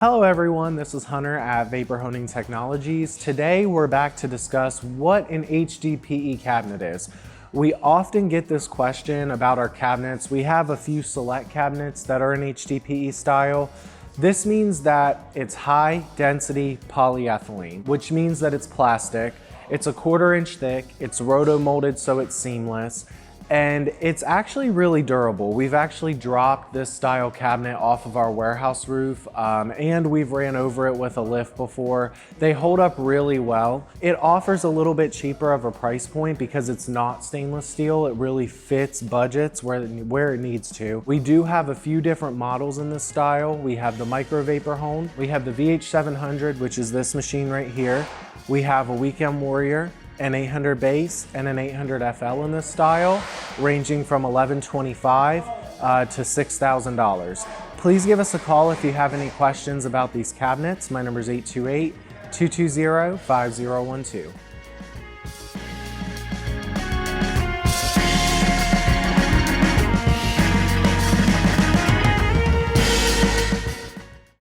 Hello everyone, this is Hunter at Vapor Honing Technologies. Today we're back to discuss what an HDPE cabinet is. We often get this question about our cabinets. We have a few select cabinets that are in HDPE style. This means that it's high density polyethylene, which means that it's plastic. It's a 1/4 inch thick, it's roto-molded so it's seamless, and it's actually really durable. We've actually dropped this style cabinet off of our warehouse roof and we've ran over it with a lift before. They hold up really well. It offers a little bit cheaper of a price point because it's not stainless steel. It really fits budgets where it needs to. We do have a few different models in this style. We have the Micro Vapor Hone, we have the VH700, which is this machine right here. We have a Weekend Warrior, an 800 base, and an 800 FL in this style, ranging from $1,125 to $6,000. Please give us a call if you have any questions about these cabinets. My number is 828-220-5012.